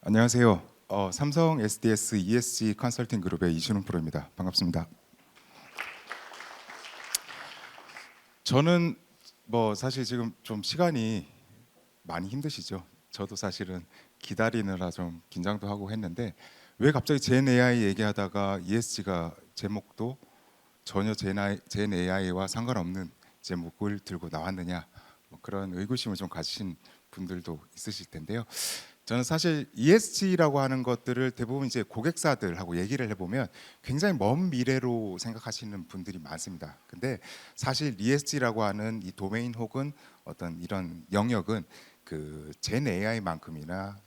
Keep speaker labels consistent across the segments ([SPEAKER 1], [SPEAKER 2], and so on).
[SPEAKER 1] 안녕하세요. 삼성 SDS ESG 컨설팅 그룹의 이준훈 프로입니다. 반갑습니다. 저는 사실 지금 좀 시간이 많이 힘드시죠? 저도 사실은 기다리느라 좀 긴장도 하고 했는데 왜 갑자기 젠 AI 얘기하다가 ESG가 제목도 전혀 젠 AI와 상관없는 제목을 들고 나왔느냐, 그런 의구심을 좀 가지신 분들도 있으실 텐데요. 저는 사실 ESG라고 하는 것들을 대부분 이제 고객사들하고 얘기를 해보면 굉장히 먼 미래로 생각하시는 분들이 많습니다. 근데 사실 ESG라고 하는 이 도메인 혹은 어떤 이런 영역은 젠 AI만큼이나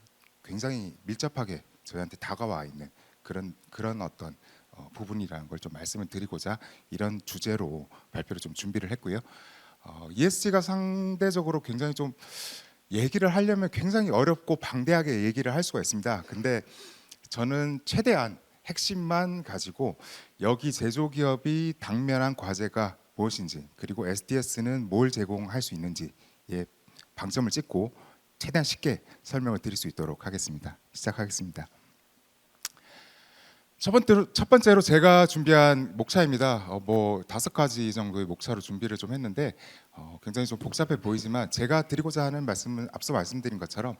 [SPEAKER 1] 굉장히 밀접하게 저희한테 다가와 있는 그런 어떤 부분이라는 걸 좀 말씀을 드리고자 이런 주제로 발표를 좀 준비를 했고요. ESG가 상대적으로 굉장히 좀 얘기를 하려면 굉장히 어렵고 방대하게 얘기를 할 수가 있습니다. 근데 저는 최대한 핵심만 가지고 여기 제조기업이 당면한 과제가 무엇인지, 그리고 SDS는 뭘 제공할 수 있는지에 방점을 찍고 최대한 쉽게 설명을 드릴 수 있도록 하겠습니다. 시작하겠습니다. 첫 번째로 제가 준비한 목차입니다. 5가지 정도의 목차로 준비를 좀 했는데 굉장히 좀 복잡해 보이지만 제가 드리고자 하는 말씀은 앞서 말씀드린 것처럼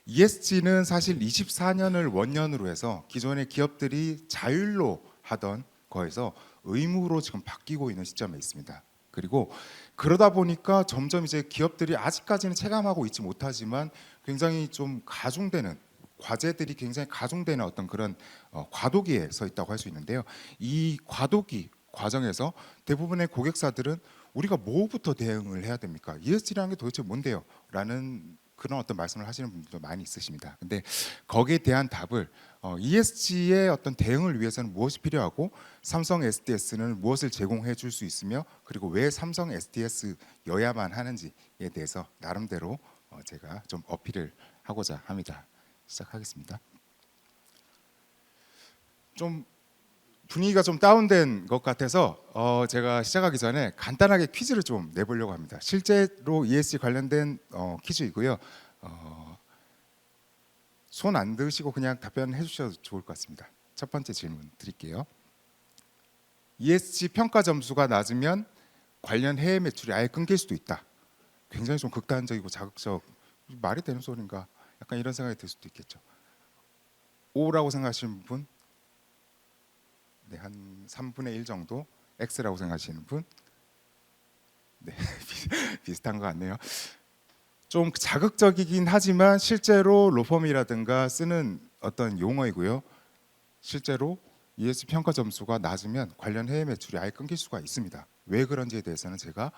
[SPEAKER 1] ESG는 사실 24년을 원년으로 해서 기존의 기업들이 자율로 하던 거에서 의무로 지금 바뀌고 있는 시점에 있습니다. 그리고 그러다 보니까 점점 이제 기업들이 아직까지는 체감하고 있지 못하지만 굉장히 좀 가중되는 과제들이 굉장히 가중되는 어떤 그런 과도기에 서 있다고 할 수 있는데요. 이 과도기 과정에서 대부분의 고객사들은 우리가 뭐부터 대응을 해야 됩니까? ESG라는 게 도대체 뭔데요? 라는 그런 어떤 말씀을 하시는 분들도 많이 있으십니다. 근데 거기에 대한 답을 ESG의 어떤 대응을 위해서는 무엇이 필요하고 삼성 SDS는 무엇을 제공해 줄 수 있으며 그리고 왜 삼성 SDS여야만 하는지에 대해서 나름대로 제가 좀 어필을 하고자 합니다. 시작하겠습니다. 좀 분위기가 좀 다운된 것 같아서 제가 시작하기 전에 간단하게 퀴즈를 좀 내보려고 합니다. 실제로 ESG 관련된 퀴즈이고요. 손 안 드시고 그냥 답변해 주셔도 좋을 것 같습니다. 첫 번째 질문 드릴게요. ESG 평가 점수가 낮으면 관련 해외 매출이 아예 끊길 수도 있다. 굉장히 좀 극단적이고 자극적, 말이 되는 소리인가? 약간 이런 생각이 들 수도 있겠죠. O라고 생각하시는 분? 네, 한 3분의 1 정도. X라고 생각하시는 분? 네, 비슷한 것 같네요. 좀 자극적이긴 하지만 실제로 로펌이라든가 쓰는 어떤 용어이고요. 실제로 ESG 평가 점수가 낮으면 관련 해외 매출이 아예 끊길 수가 있습니다. 왜 그런지에 대해서는 제가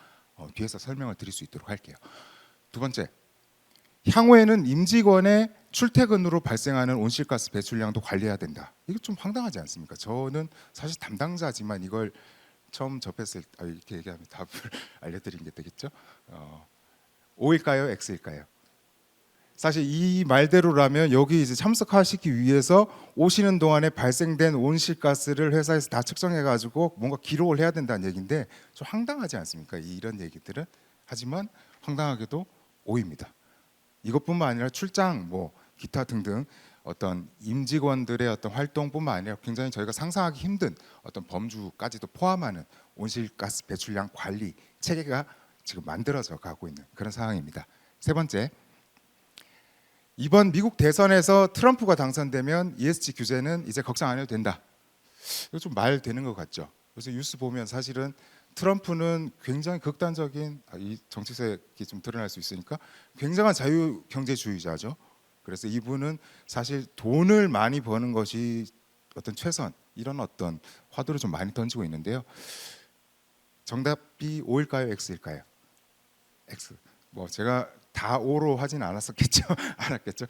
[SPEAKER 1] 뒤에서 설명을 드릴 수 있도록 할게요. 두 번째, 향후에는 임직원의 출퇴근으로 발생하는 온실가스 배출량도 관리해야 된다. 이거 좀 황당하지 않습니까? 저는 사실 담당자지만 이걸 처음 접했을 때 이렇게 얘기하면 답을 알려드리는 게 되겠죠. O일까요? X일까요? 사실 이 말대로라면 여기 이제 참석하시기 위해서 오시는 동안에 발생된 온실가스를 회사에서 다 측정해가지고 뭔가 기록을 해야 된다는 얘기인데 좀 황당하지 않습니까? 이런 얘기들은. 하지만 황당하게도 O입니다. 이것뿐만 아니라 출장, 기타 등등 어떤 임직원들의 어떤 활동뿐만 아니라 굉장히 저희가 상상하기 힘든 어떤 범주까지도 포함하는 온실가스 배출량 관리 체계가 지금 만들어져 가고 있는 그런 상황입니다. 세 번째, 이번 미국 대선에서 트럼프가 당선되면 ESG 규제는 이제 걱정 안 해도 된다. 이거 좀 말 되는 것 같죠. 그래서 뉴스 보면 사실은 트럼프는 굉장히 극단적인 이 정치색이 좀 드러날 수 있으니까 굉장한 자유 경제주의자죠. 그래서 이분은 사실 돈을 많이 버는 것이 어떤 최선, 이런 어떤 화두를 좀 많이 던지고 있는데요. 정답이 O일까요? X일까요? X. 제가 다 O로 하진 않았었겠죠. 알았겠죠.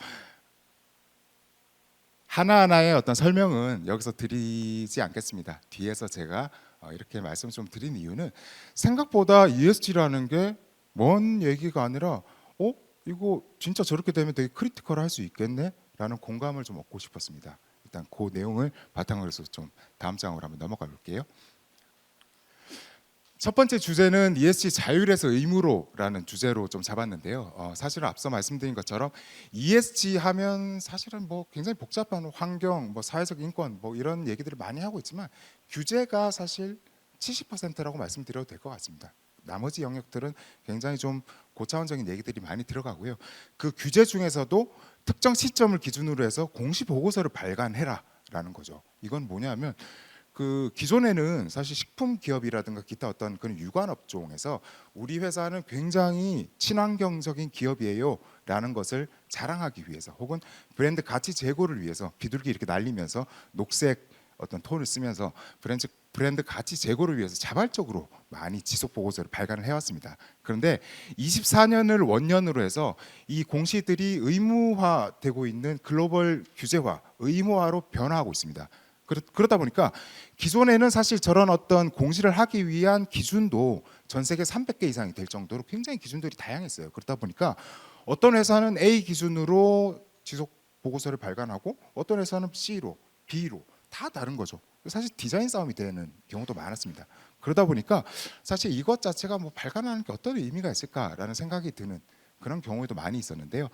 [SPEAKER 1] 하나하나의 어떤 설명은 여기서 드리지 않겠습니다. 뒤에서 제가 이렇게 말씀 좀 드린 이유는 생각보다 ESG라는 게 먼 얘기가 아니라 이거 진짜 저렇게 되면 되게 크리티컬할 수 있겠네? 라는 공감을 좀 얻고 싶었습니다. 일단 그 내용을 바탕으로 해서 좀 다음 장으로 한번 넘어가 볼게요. 첫 번째 주제는 ESG 자율에서 의무로라는 주제로 좀 잡았는데요. 사실은 앞서 말씀드린 것처럼 ESG 하면 사실은 뭐 굉장히 복잡한 환경, 뭐 사회적 인권, 뭐 이런 얘기들을 많이 하고 있지만 규제가 사실 70%라고 말씀드려도 될 것 같습니다. 나머지 영역들은 굉장히 좀 고차원적인 얘기들이 많이 들어가고요. 그 규제 중에서도 특정 시점을 기준으로 해서 공시 보고서를 발간해라라는 거죠. 이건 뭐냐면 그 기존에는 사실 식품 기업이라든가 기타 어떤 그런 유관 업종에서 우리 회사는 굉장히 친환경적인 기업이에요라는 것을 자랑하기 위해서 혹은 브랜드 가치 제고를 위해서 비둘기 이렇게 날리면서 녹색 어떤 톤을 쓰면서 브랜드 가치 제고를 위해서 자발적으로 많이 지속 보고서를 발간을 해왔습니다. 그런데 24년을 원년으로 해서 이 공시들이 의무화되고 있는 글로벌 규제화, 의무화로 변화하고 있습니다. 그러다 보니까 기존에는 사실 저런 어떤 공시를 하기 위한 기준도 전 세계 300개 이상이 될 정도로 굉장히 기준들이 다양했어요. 그러다 보니까 어떤 회사는 A 기준으로 지속 보고서를 발간하고 어떤 회사는 C로, B로 다 다른 거죠. 사실 디자인 싸움이 되는 경우도 많았습니다. 그러다 보니까 사실 이것 자체가 뭐 발간하는 게 어떤 의미가 있을까라는 생각이 드는 그런 경우도 많이 있었는데요.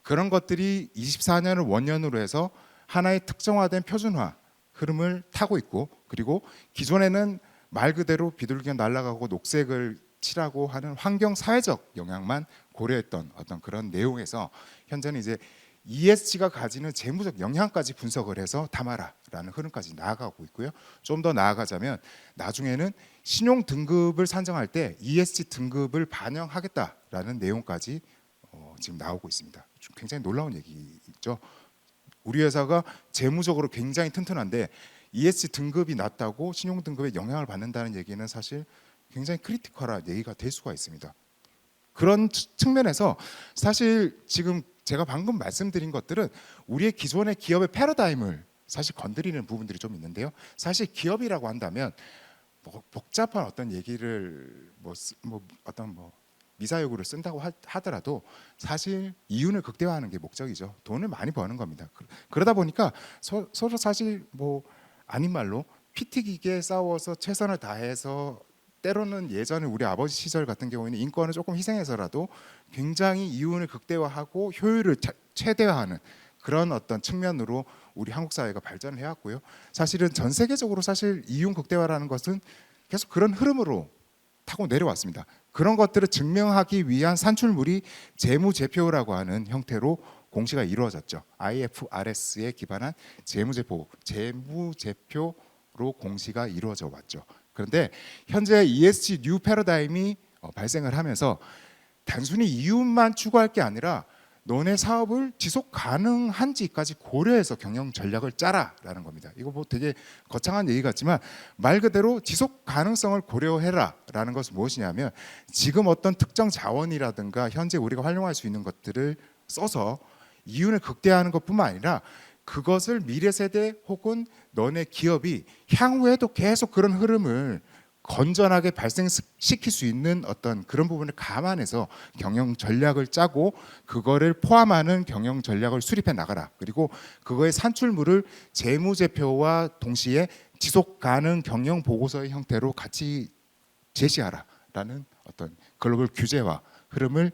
[SPEAKER 1] 그런 것들이 24년을 원년으로 해서 하나의 특정화된 표준화 흐름을 타고 있고, 그리고 기존에는 말 그대로 비둘기가 날아가고 녹색을 칠하고 하는 환경 사회적 영향만 고려했던 어떤 그런 내용에서 현재는 이제 ESG가 가지는 재무적 영향까지 분석을 해서 담아라라는 흐름까지 나아가고 있고요. 좀 더 나아가자면 나중에는 신용 등급을 산정할 때 ESG 등급을 반영하겠다라는 내용까지 지금 나오고 있습니다. 굉장히 놀라운 얘기죠. 우리 회사가 재무적으로 굉장히 튼튼한데 ESG 등급이 낮다고 신용 등급에 영향을 받는다는 얘기는 사실 굉장히 크리티컬한 얘기가 될 수가 있습니다. 그런 측면에서 사실 지금 제가 방금 말씀드린 것들은 우리의 기존의 기업의 패러다임을 사실 건드리는 부분들이 좀 있는데요. 사실 기업이라고 한다면 뭐 복잡한 어떤 얘기를 어떤 미사여구를 쓴다고 하더라도 사실 이윤을 극대화하는 게 목적이죠. 돈을 많이 버는 겁니다. 그러다 보니까 서로 사실 뭐 아닌 말로 피 튀기게 싸워서 최선을 다해서 때로는 예전에 우리 아버지 시절 같은 경우에는 인권을 조금 희생해서라도 굉장히 이윤을 극대화하고 효율을 최대화하는 그런 어떤 측면으로 우리 한국 사회가 발전을 해왔고요. 사실은 전 세계적으로 사실 이윤 극대화라는 것은 계속 그런 흐름으로 타고 내려왔습니다. 그런 것들을 증명하기 위한 산출물이 재무제표라고 하는 형태로 공시가 이루어졌죠. IFRS에 기반한 재무제표로 공시가 이루어져 왔죠. 그런데 현재 ESG 뉴 패러다임이 발생을 하면서 단순히 이윤만 추구할 게 아니라 너네 사업을 지속 가능한지까지 고려해서 경영 전략을 짜라라는 겁니다. 이거 뭐 되게 거창한 얘기 같지만 말 그대로 지속 가능성을 고려해라라는 것은 무엇이냐면 지금 어떤 특정 자원이라든가 현재 우리가 활용할 수 있는 것들을 써서 이윤을 극대화하는 것뿐만 아니라 그것을 미래 세대 혹은 너네 기업이 향후에도 계속 그런 흐름을 건전하게 발생시킬 수 있는 어떤 그런 부분을 감안해서 경영 전략을 짜고 그거를 포함하는 경영 전략을 수립해 나가라. 그리고 그거의 산출물을 재무제표와 동시에 지속 가능 경영 보고서의 형태로 같이 제시하라라는 어떤 글로벌 규제화 흐름을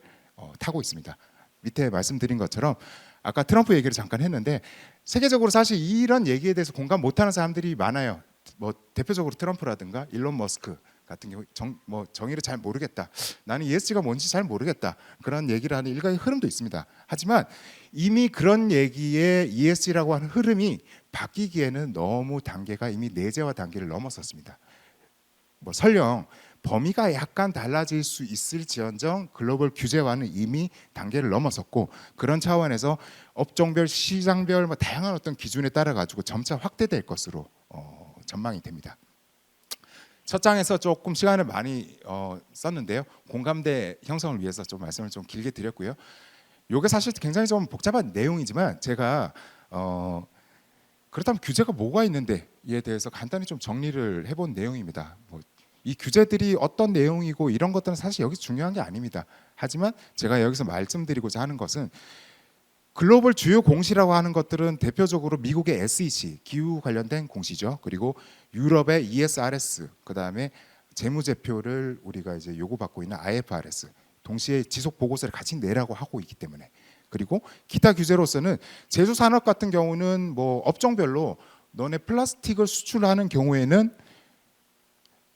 [SPEAKER 1] 타고 있습니다. 밑에 말씀드린 것처럼 아까 트럼프 얘기를 잠깐 했는데 세계적으로 사실 이런 얘기에 대해서 공감 못하는 사람들이 많아요. 뭐 대표적으로 트럼프라든가 일론 머스크 같은 경우 정의를 잘 모르겠다. 나는 ESG가 뭔지 잘 모르겠다. 그런 얘기를 하는 일각의 흐름도 있습니다. 하지만 이미 그런 얘기에 ESG라고 하는 흐름이 바뀌기에는 너무 단계가 이미 내재화 단계를 넘어섰습니다. 뭐 설령 범위가 약간 달라질 수 있을지언정 글로벌 규제와는 이미 단계를 넘어섰고 그런 차원에서 업종별, 시장별 다양한 어떤 기준에 따라 가지고 점차 확대될 것으로 전망이 됩니다. 첫 장에서 조금 시간을 많이 썼는데요. 공감대 형성을 위해서 좀 말씀을 좀 길게 드렸고요. 이게 사실 굉장히 좀 복잡한 내용이지만 제가 그렇다면 규제가 뭐가 있는데에 대해서 간단히 좀 정리를 해본 내용입니다. 이 규제들이 어떤 내용이고 이런 것들은 사실 여기서 중요한 게 아닙니다. 하지만 제가 여기서 말씀드리고자 하는 것은 글로벌 주요 공시라고 하는 것들은 대표적으로 미국의 SEC 기후 관련된 공시죠. 그리고 유럽의 ESRS, 그다음에 재무제표를 우리가 이제 요구받고 있는 IFRS 동시에 지속 보고서를 같이 내라고 하고 있기 때문에, 그리고 기타 규제로서는 제조 산업 같은 경우는 뭐 업종별로 너네 플라스틱을 수출하는 경우에는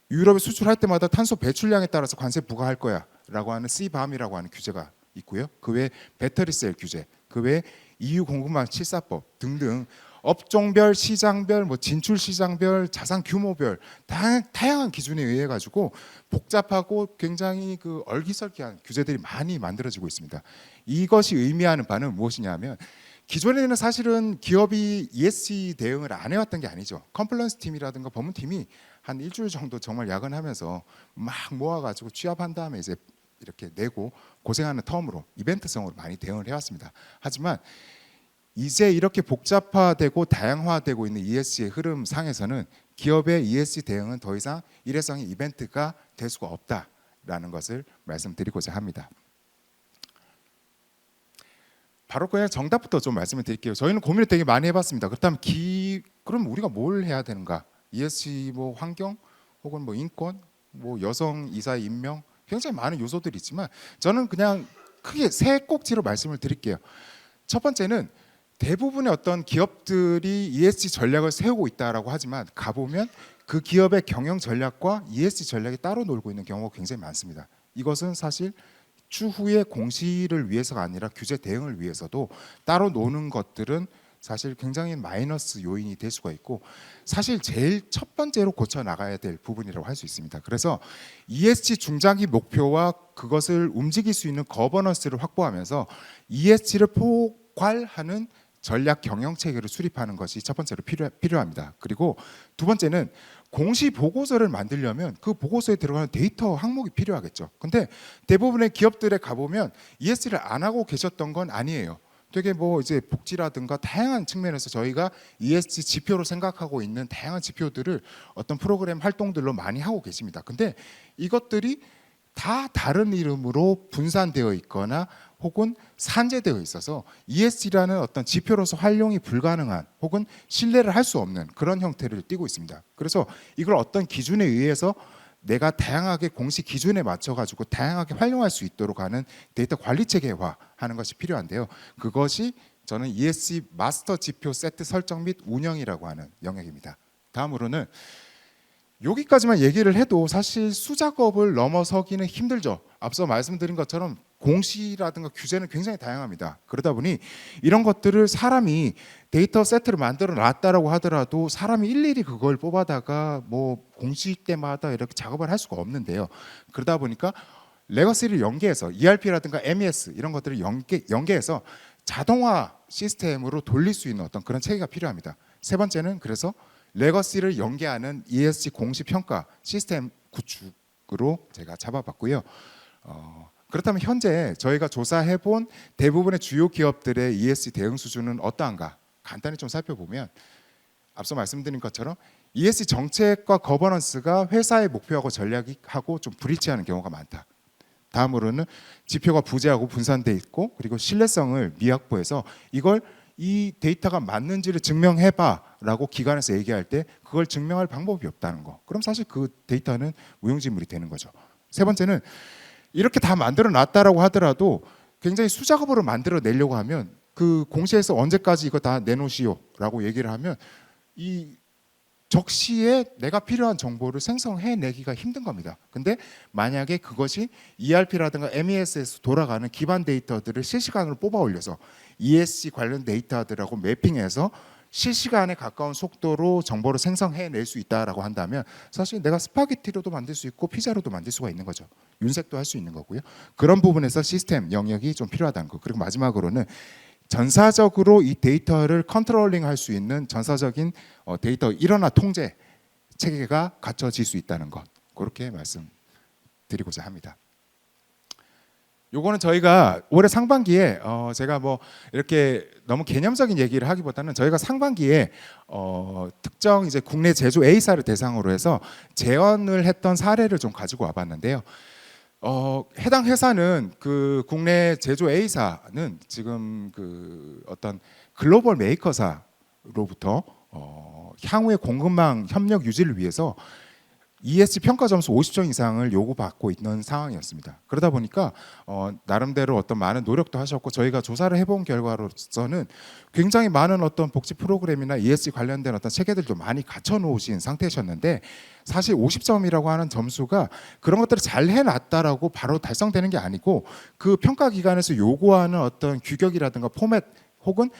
[SPEAKER 1] 유럽에 수출할 때마다 탄소 배출량에 따라서 관세 부과할 거야라고 하는 CBAM이라고 하는 규제가 있고요. 그 외에 배터리셀 규제, 그 외에 EU 공급망 7사법 등등 업종별, 시장별, 뭐 진출 시장별, 자산 규모별 다양한 기준에 의해 가지고 복잡하고 굉장히 그 얼기설기한 규제들이 많이 만들어지고 있습니다. 이것이 의미하는 바는 무엇이냐면 기존에는 사실은 기업이 ESG 대응을 안 해왔던 게 아니죠. 컴플라이언스 팀이라든가 법무팀이 한 일주일 정도 정말 야근하면서 막 모아가지고 취합한 다음에 이제 이렇게 내고 고생하는 텀으로 이벤트성으로 많이 대응을 해왔습니다. 하지만 이제 이렇게 복잡화되고 다양화되고 있는 ESG의 흐름 상에서는 기업의 ESG 대응은 더 이상 일회성의 이벤트가 될 수가 없다라는 것을 말씀드리고자 합니다. 바로 그냥 정답부터 좀 말씀을 드릴게요. 저희는 고민을 되게 많이 해봤습니다. 그렇다면 그럼 우리가 뭘 해야 되는가? ESG 뭐 환경 혹은 뭐 인권, 뭐 여성 이사의 임명, 굉장히 많은 요소들이 있지만 저는 그냥 크게 세 꼭지로 말씀을 드릴게요. 첫 번째는 대부분의 어떤 기업들이 ESG 전략을 세우고 있다라고 하지만 가보면 그 기업의 경영 전략과 ESG 전략이 따로 놀고 있는 경우가 굉장히 많습니다. 이것은 사실 추후의 공시를 위해서가 아니라 규제 대응을 위해서도 따로 노는 것들은 사실 굉장히 마이너스 요인이 될 수가 있고 사실 제일 첫 번째로 고쳐 나가야 될 부분이라고 할 수 있습니다. 그래서 ESG 중장기 목표와 그것을 움직일 수 있는 거버넌스를 확보하면서 ESG를 포괄하는 전략 경영 체계를 수립하는 것이 첫 번째로 필요합니다. 그리고 두 번째는 공시 보고서를 만들려면 그 보고서에 들어가는 데이터 항목이 필요하겠죠. 근데 대부분의 기업들에 가보면 ESG를 안 하고 계셨던 건 아니에요. 되게 뭐 이제 복지라든가 다양한 측면에서 저희가 ESG 지표로 생각하고 있는 다양한 지표들을 어떤 프로그램 활동들로 많이 하고 계십니다. 근데 이것들이 다 다른 이름으로 분산되어 있거나 혹은 산재되어 있어서 ESG라는 어떤 지표로서 활용이 불가능한 혹은 신뢰를 할 수 없는 그런 형태를 띠고 있습니다. 그래서 이걸 어떤 기준에 의해서 내가 다양하게 공식 기준에 맞춰 가지고 다양하게 활용할 수 있도록 하는 데이터 관리 체계화하는 것이 필요한데요. 그것이 저는 ESG 마스터 지표 세트 설정 및 운영이라고 하는 영역입니다. 다음으로는 여기까지만 얘기를 해도 사실 수작업을 넘어서기는 힘들죠. 앞서 말씀드린 것처럼 공시라든가 규제는 굉장히 다양합니다. 그러다 보니 이런 것들을 사람이 데이터 세트를 만들어 놨다라고 하더라도 사람이 일일이 그걸 뽑아다가 뭐 공시 때마다 이렇게 작업을 할 수가 없는데요. 그러다 보니까 레거시를 연계해서 ERP라든가 MES 이런 것들을 연계해서 자동화 시스템으로 돌릴 수 있는 어떤 그런 체계가 필요합니다. 세 번째는 그래서 레거시를 연계하는 ESG 공시 평가 시스템 구축으로 제가 잡아봤고요. 그렇다면 현재 저희가 조사해본 대부분의 주요 기업들의 ESG 대응 수준은 어떠한가? 간단히 좀 살펴보면 앞서 말씀드린 것처럼 ESG 정책과 거버넌스가 회사의 목표하고 전략하고 좀 불일치하는 경우가 많다. 다음으로는 지표가 부재하고 분산돼 있고 그리고 신뢰성을 미확보해서 이걸 이 데이터가 맞는지를 증명해봐라고 기관에서 얘기할 때 그걸 증명할 방법이 없다는 거. 그럼 사실 그 데이터는 무용지물이 되는 거죠. 세 번째는 이렇게 다 만들어놨다라고 하더라도 굉장히 수작업으로 만들어내려고 하면 그 공시에서 언제까지 이거 다 내놓으시오라고 얘기를 하면 이 적시에 내가 필요한 정보를 생성해내기가 힘든 겁니다. 근데 만약에 그것이 ERP라든가 MES에서 돌아가는 기반 데이터들을 실시간으로 뽑아 올려서 ESG 관련 데이터들하고 매핑해서 실시간에 가까운 속도로 정보를 생성해낼 수 있다라고 한다면 사실 내가 스파게티로도 만들 수 있고 피자로도 만들 수가 있는 거죠. 윤색도 할 수 있는 거고요. 그런 부분에서 시스템 영역이 좀 필요하다는 거. 그리고 마지막으로는 전사적으로 이 데이터를 컨트롤링할 수 있는 전사적인 데이터 일원화 통제 체계가 갖춰질 수 있다는 것. 그렇게 말씀드리고자 합니다. 요거는 저희가 올해 상반기에 제가 뭐 이렇게 너무 개념적인 얘기를 하기보다는 저희가 상반기에 특정 이제 국내 제조 A사를 대상으로 해서 재원을 했던 사례를 좀 가지고 와봤는데요. 해당 회사는 그 국내 제조 A사는 지금 그 어떤 글로벌 메이커사로부터 향후의 공급망 협력 유지를 위해서 ESG 평가 점수 50점 이상을 요구받고 있는 상황이었습니다. 그러다 보니까 나름대로 어떤 많은 노력도 하셨고 저희가 조사를 해본 결과로서는 굉장히 많은 어떤 복지 프로그램이나 ESG 관련된 어떤 체계들도 많이 갖춰 놓으신 상태셨는데 사실 50점이라고 하는 점수가 그런 것들을 잘 해놨다라고 바로 달성되는 게 아니고 그 평가 기관에서 요구하는 어떤 규격이라든가 포맷 혹은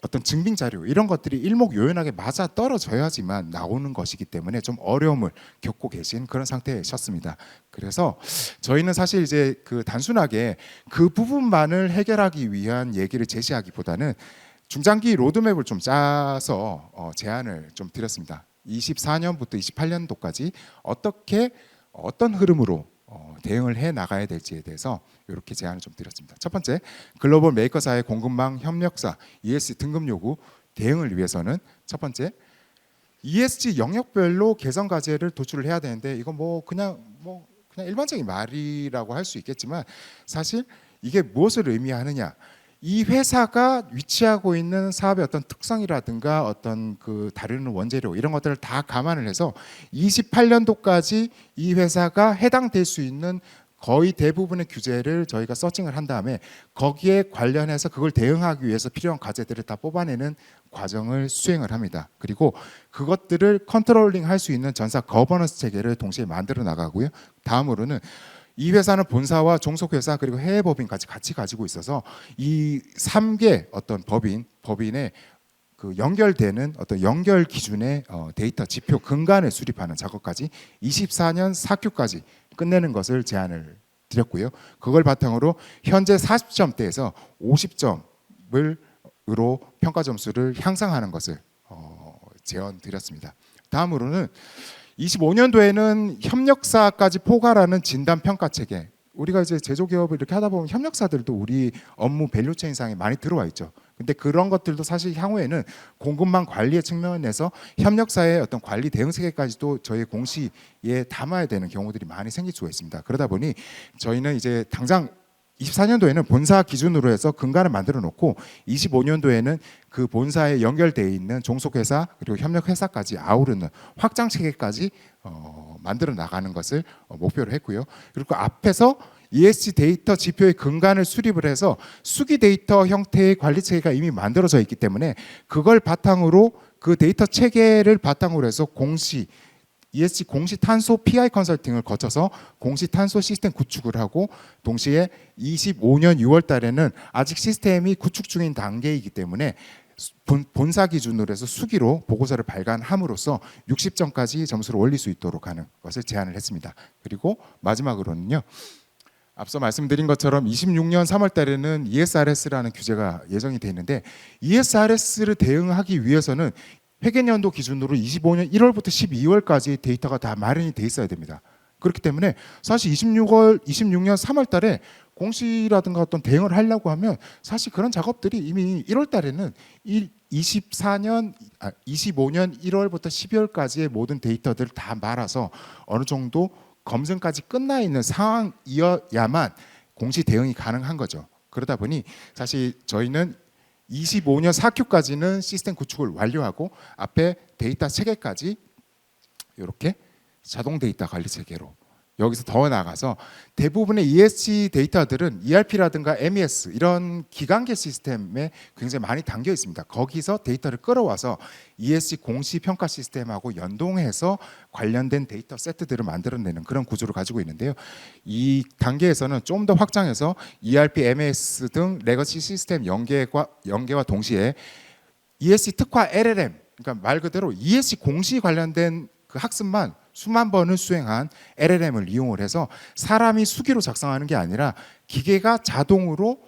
[SPEAKER 1] 어떤 증빙 자료 이런 것들이 일목요연하게 맞아 떨어져야지만 나오는 것이기 때문에 좀 어려움을 겪고 계신 그런 상태셨습니다. 그래서 저희는 사실 이제 그 단순하게 그 부분만을 해결하기 위한 얘기를 제시하기보다는 중장기 로드맵을 좀 짜서 제안을 좀 드렸습니다. 24년부터 28년도까지 어떻게 어떤 흐름으로 대응을 해 나가야 될지에 대해서 이렇게 제안을 좀 드렸습니다. 첫 번째, 글로벌 메이커사의 공급망 협력사 ESG 등급 요구 대응을 위해서는 첫 번째, ESG 영역별로 개선 과제를 도출을 해야 되는데 이건 그냥 일반적인 말이라고 할 수 있겠지만 사실 이게 무엇을 의미하느냐? 이 회사가 위치하고 있는 사업의 어떤 특성이라든가 어떤 그 다루는 원재료 이런 것들을 다 감안을 해서 28년도까지 이 회사가 해당될 수 있는 거의 대부분의 규제를 저희가 서칭을 한 다음에 거기에 관련해서 그걸 대응하기 위해서 필요한 과제들을 다 뽑아내는 과정을 수행을 합니다. 그리고 그것들을 컨트롤링 할 수 있는 전사 거버넌스 체계를 동시에 만들어 나가고요. 다음으로는 이 회사는 본사와 종속회사 그리고 해외 법인까지 같이 가지고 있어서 이 3개 어떤 법인의 그 연결되는 어떤 연결 기준의 데이터 지표 근간을 수립하는 작업까지 24년 4Q까지 끝내는 것을 제안을 드렸고요. 그걸 바탕으로 현재 40점대에서 50점으로 평가 점수를 향상하는 것을 제안 드렸습니다. 다음으로는 25년도에는 협력사까지 포괄하는 진단 평가 체계. 우리가 이제 제조기업을 이렇게 하다 보면 협력사들도 우리 업무 밸류체인상에 많이 들어와 있죠. 근데 그런 것들도 사실 향후에는 공급망 관리의 측면에서 협력사의 어떤 관리 대응 체계까지도 저희 공시에 담아야 되는 경우들이 많이 생길 수가 있습니다. 그러다 보니 저희는 이제 당장 24년도에는 본사 기준으로 해서 근간을 만들어 놓고 25년도에는 그 본사에 연결되어 있는 종속회사 그리고 협력회사까지 아우르는 확장 체계까지 만들어 나가는 것을 목표로 했고요. 그리고 그 앞에서 ESG 데이터 지표의 근간을 수립을 해서 수기 데이터 형태의 관리 체계가 이미 만들어져 있기 때문에 그걸 바탕으로 그 데이터 체계를 바탕으로 해서 ESG 공시 탄소 PI 컨설팅을 거쳐서 공시 탄소 시스템 구축을 하고 동시에 25년 6월 달에는 아직 시스템이 구축 중인 단계이기 때문에 본사 기준으로 해서 수기로 보고서를 발간함으로써 60점까지 점수를 올릴 수 있도록 하는 것을 제안을 했습니다. 그리고 마지막으로는요. 앞서 말씀드린 것처럼 26년 3월 달에는 ESRS라는 규제가 예정이 돼 있는데 ESRS를 대응하기 위해서는 회계연도 기준으로 25년 1월부터 12월까지 데이터가 다 마련이 돼 있어야 됩니다. 그렇기 때문에 사실 26년 3월 달에 공시라든가 어떤 대응을 하려고 하면 사실 그런 작업들이 이미 1월 달에는 25년 1월부터 12월까지의 모든 데이터들을 다 말아서 어느 정도 검증까지 끝나 있는 상황이어야만 공시 대응이 가능한 거죠. 그러다 보니 사실 저희는 25년 4Q까지는 시스템 구축을 완료하고 앞에 데이터 체계까지 이렇게 자동 데이터 관리 체계로 여기서 더 나가서 대부분의 ESG 데이터들은 ERP라든가 MES 이런 기관계 시스템에 굉장히 많이 담겨 있습니다. 거기서 데이터를 끌어와서 ESG 공시 평가 시스템하고 연동해서 관련된 데이터 세트들을 만들어내는 그런 구조를 가지고 있는데요. 이 단계에서는 좀 더 확장해서 ERP, MES 등 레거시 시스템 연계와 동시에 ESG 특화 LLM, 그러니까 말 그대로 ESG 공시 관련된 그 학습만 수만 번을 수행한 LLM을 이용을 해서 사람이 수기로 작성하는 게 아니라 기계가 자동으로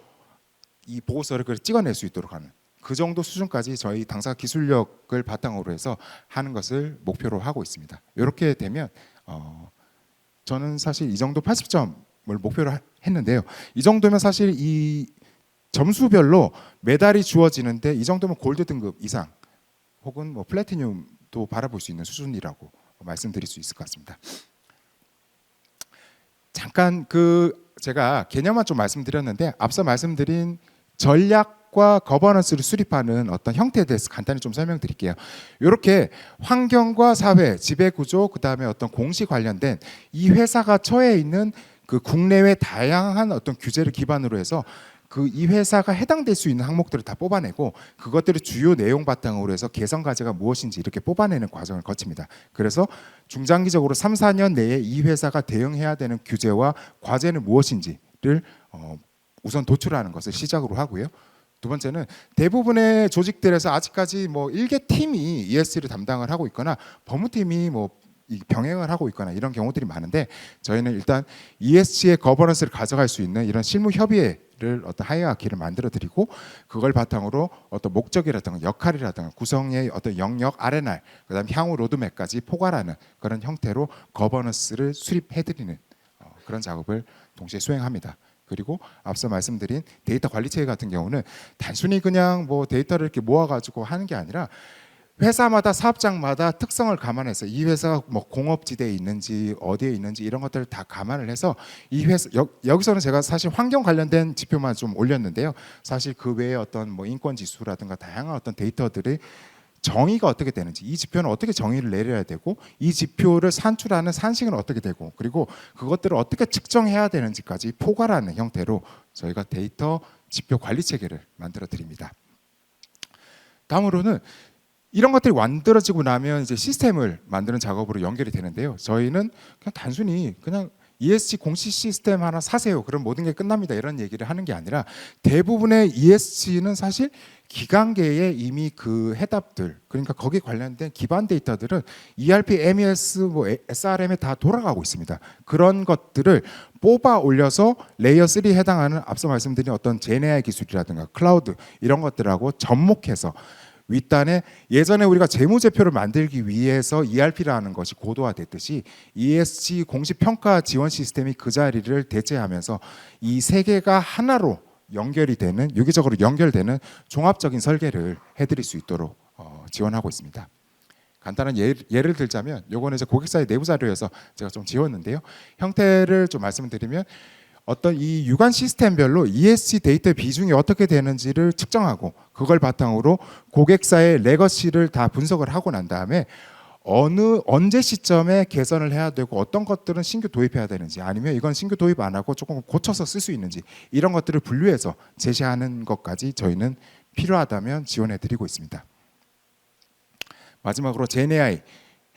[SPEAKER 1] 이 보고서를 찍어낼 수 있도록 하는 그 정도 수준까지 저희 당사 기술력을 바탕으로 해서 하는 것을 목표로 하고 있습니다. 이렇게 되면 저는 사실 이 정도 80점을 목표로 했는데요. 이 정도면 사실 이 점수별로 메달이 주어지는데 이 정도면 골드 등급 이상 혹은 뭐 플래티늄도 바라볼 수 있는 수준이라고 말씀드릴 수 있을 것 같습니다. 잠깐 제가 개념만 좀 말씀드렸는데 앞서 말씀드린 전략과 환경과 거버넌스를 수립하는 어떤 형태에 대해서 간단히 좀 설명드릴게요. 이렇게 환경과 사회, 지배구조, 그 다음에 어떤 공시 관련된 이 회사가 처해 있는 그 국내외 다양한 어떤 규제를 기반으로 해서 그 이 회사가 해당될 수 있는 항목들을 다 뽑아내고 그것들을 주요 내용 바탕으로 해서 개선 과제가 무엇인지 이렇게 뽑아내는 과정을 거칩니다. 그래서 중장기적으로 3, 4년 내에 이 회사가 대응해야 되는 규제와 과제는 무엇인지를 우선 도출하는 것을 시작으로 하고요. 두 번째는 대부분의 조직들에서 아직까지 뭐 일개 팀이 ESG를 담당을 하고 있거나 법무팀이 뭐 병행을 하고 있거나 이런 경우들이 많은데 저희는 일단 ESG의 거버넌스를 가져갈 수 있는 이런 실무 협의회를 어떤 하이어키를 만들어 드리고 그걸 바탕으로 어떤 목적이라든가 역할이라든가 구성의 어떤 영역 R&R 그다음 향후 로드맵까지 포괄하는 그런 형태로 거버넌스를 수립해 드리는 그런 작업을 동시에 수행합니다. 그리고 앞서 말씀드린 데이터 관리 체계 같은 경우는 단순히 그냥 뭐 데이터를 이렇게 모아가지고 하는 게 아니라 회사마다 사업장마다 특성을 감안해서 이 회사가 뭐 공업지대에 있는지 어디에 있는지 이런 것들을 다 감안을 해서 이 회사 여기서는 제가 사실 환경 관련된 지표만 좀 올렸는데요. 사실 그 외에 어떤 뭐 인권 지수라든가 다양한 어떤 데이터들이 정의가 어떻게 되는지 이 지표는 어떻게 정의를 내려야 되고 이 지표를 산출하는 산식은 어떻게 되고 그리고 그것들을 어떻게 측정해야 되는지까지 포괄하는 형태로 저희가 데이터 지표 관리 체계를 만들어 드립니다. 다음으로는 이런 것들이 만들어지고 나면 이제 시스템을 만드는 작업으로 연결이 되는데요. 저희는 그냥 단순히 그냥 ESG 공시 시스템 하나 사세요. 그럼 모든 게 끝납니다. 이런 얘기를 하는 게 아니라 대부분의 ESG는 사실 기관계에 이미 그 해답들 그러니까 거기에 관련된 기반 데이터들은 ERP, MES, 뭐 SRM에 다 돌아가고 있습니다. 그런 것들을 뽑아 올려서 레이어 3에 해당하는 앞서 말씀드린 어떤 GenAI 기술이라든가 클라우드 이런 것들하고 접목해서 윗단에 예전에 우리가 재무제표를 만들기 위해서 ERP라는 것이 고도화됐듯이 ESG 공시평가 지원 시스템이 그 자리를 대체하면서 이 세 개가 하나로 연결이 되는 유기적으로 연결되는 종합적인 설계를 해드릴 수 있도록 지원하고 있습니다. 간단한 예를 들자면 요거는 이제 고객사의 내부 자료에서 제가 좀 지웠는데요. 형태를 좀 말씀드리면 어떤 이 유관 시스템별로 ESG 데이터의 비중이 어떻게 되는지를 측정하고 그걸 바탕으로 고객사의 레거시를 다 분석을 하고 난 다음에 언제 시점에 개선을 해야 되고 어떤 것들은 신규 도입해야 되는지 아니면 이건 신규 도입 안 하고 조금 고쳐서 쓸 수 있는지 이런 것들을 분류해서 제시하는 것까지 저희는 필요하다면 지원해 드리고 있습니다. 마지막으로 GenAI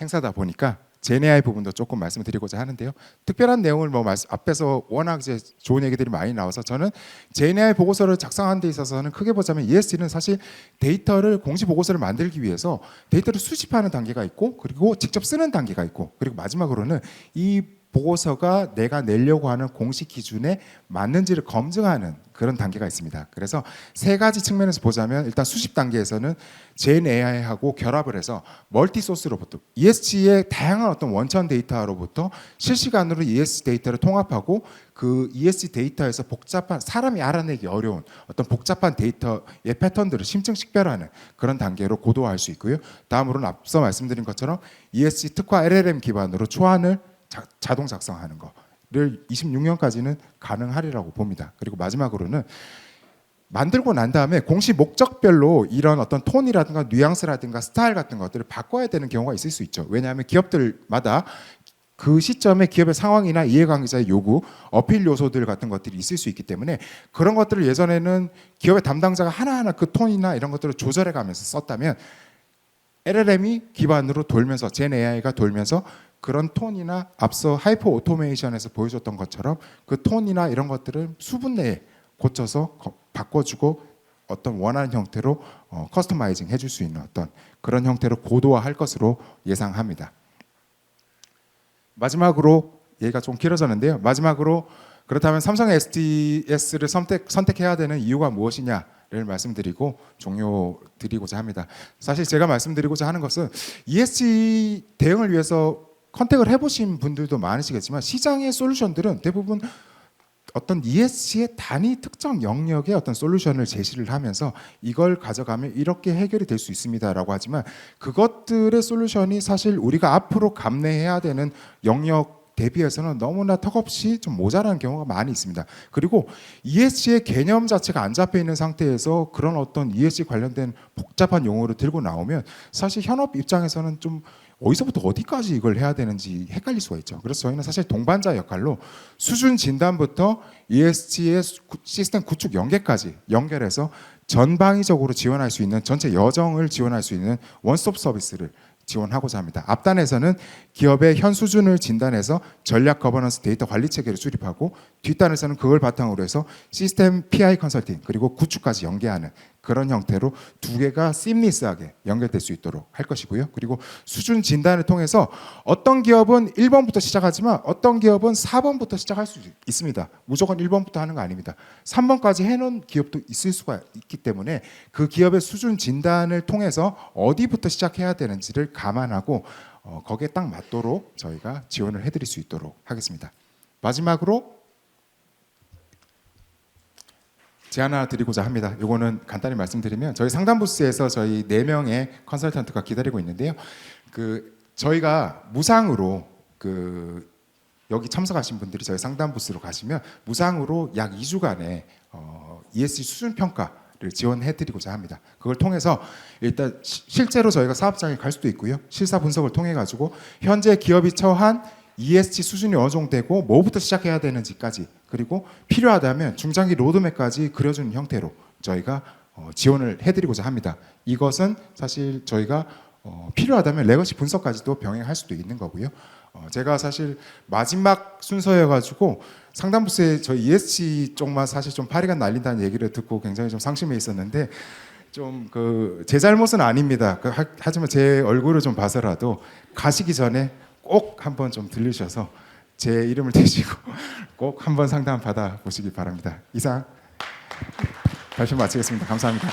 [SPEAKER 1] 행사다 보니까 GenAI 부분도 조금 말씀드리고자 하는데요. 특별한 내용을 뭐 앞에서 워낙 이제 좋은 얘기들이 많이 나와서 저는 GenAI 보고서를 작성하는 데 있어서는 크게 보자면 ESG는 사실 데이터를 공시 보고서를 만들기 위해서 데이터를 수집하는 단계가 있고 그리고 직접 쓰는 단계가 있고 그리고 마지막으로는 이 보고서가 내가 내려고 하는 공식 기준에 맞는지를 검증하는 그런 단계가 있습니다. 그래서 세 가지 측면에서 보자면 일단 수집 단계에서는 GenAI하고 결합을 해서 멀티소스로부터 ESG의 다양한 어떤 원천 데이터로부터 실시간으로 ESG 데이터를 통합하고 그 ESG 데이터에서 복잡한 사람이 알아내기 어려운 어떤 복잡한 데이터의 패턴들을 심층 식별하는 그런 단계로 고도화할 수 있고요. 다음으로는 앞서 말씀드린 것처럼 ESG 특화 LLM 기반으로 초안을 자동 작성하는 거를 26년까지는 가능하리라고 봅니다. 그리고 마지막으로는 만들고 난 다음에 공시 목적별로 이런 어떤 톤이라든가 뉘앙스라든가 스타일 같은 것들을 바꿔야 되는 경우가 있을 수 있죠. 왜냐하면 기업들마다 그 시점에 기업의 상황이나 이해관계자의 요구, 어필 요소들 같은 것들이 있을 수 있기 때문에 그런 것들을 예전에는 기업의 담당자가 하나하나 그 톤이나 이런 것들을 조절해 가면서 썼다면 LLM이 기반으로 돌면서 GenAI가 돌면서 그런 톤이나 앞서 하이퍼 오토메이션에서 보여줬던 것처럼 그 톤이나 이런 것들을 수분 내에 고쳐서 바꿔주고 어떤 원하는 형태로 커스터마이징 해줄 수 있는 어떤 그런 형태로 고도화할 것으로 예상합니다. 마지막으로 얘기가 좀 길어졌는데요. 마지막으로 그렇다면 삼성 SDS를 선택해야 되는 이유가 무엇이냐를 말씀드리고 종료드리고자 합니다. 사실 제가 말씀드리고자 하는 것은 ESG 대응을 위해서 컨택을 해보신 분들도 많으시겠지만 시장의 솔루션들은 대부분 어떤 ESG의 단위 특정 영역의 어떤 솔루션을 제시를 하면서 이걸 가져가면 이렇게 해결이 될 수 있습니다라고 하지만 그것들의 솔루션이 사실 우리가 앞으로 감내해야 되는 영역 대비해서는 너무나 턱없이 좀 모자라는 경우가 많이 있습니다. 그리고 ESG의 개념 자체가 안 잡혀 있는 상태에서 그런 어떤 ESG 관련된 복잡한 용어를 들고 나오면 사실 현업 입장에서는 좀 어디서부터 어디까지 이걸 해야 되는지 헷갈릴 수가 있죠. 그래서 저희는 사실 동반자 역할로 수준 진단부터 ESG의 시스템 구축 연계까지 연결해서 전방위적으로 지원할 수 있는 전체 여정을 지원할 수 있는 원스톱 서비스를 지원하고자 합니다. 앞단에서는 기업의 현 수준을 진단해서 전략 거버넌스 데이터 관리 체계를 수립하고 뒷단에서는 그걸 바탕으로 해서 시스템 PI 컨설팅 그리고 구축까지 연계하는 그런 형태로 두 개가 시미리스하게 연결될 수 있도록 할 것이고요. 그리고 수준 진단을 통해서 어떤 기업은 1번부터 시작하지만 어떤 기업은 4번부터 시작할 수 있습니다. 무조건 1번부터 하는 거 아닙니다. 3번까지 해놓은 기업도 있을 수가 있기 때문에 그 기업의 수준 진단을 통해서 어디부터 시작해야 되는지를 감안하고 거기에 딱 맞도록 저희가 지원을 해드릴 수 있도록 하겠습니다. 마지막으로 제안 하나 드리고자 합니다. 이거는 간단히 말씀드리면 저희 상담 부스에서 저희 4명의 컨설턴트가 기다리고 있는데요. 저희가 무상으로 여기 참석하신 분들이 저희 상담 부스로 가시면 무상으로 약 2주간의 ESG 수준 평가를 지원해드리고자 합니다. 그걸 통해서 일단 실제로 저희가 사업장에 갈 수도 있고요. 실사 분석을 통해 가지고 현재 기업이 처한 ESG 수준이 어느 정도 되고 뭐부터 시작해야 되는지까지 그리고 필요하다면 중장기 로드맵까지 그려주는 형태로 저희가 지원을 해드리고자 합니다. 이것은 사실 저희가 필요하다면 레거시 분석까지도 병행할 수도 있는 거고요. 제가 사실 마지막 순서여가지고 상담부스에 저희 ESG 쪽만 사실 좀 파리가 날린다는 얘기를 듣고 굉장히 좀 상심해 있었는데 좀 제 잘못은 아닙니다. 하지만 제 얼굴을 좀 봐서라도 가시기 전에 꼭 한번 좀 들르셔서 제 이름을 대시고 꼭 한번 상담 받아 보시기 바랍니다. 이상 발표 마치겠습니다. 감사합니다.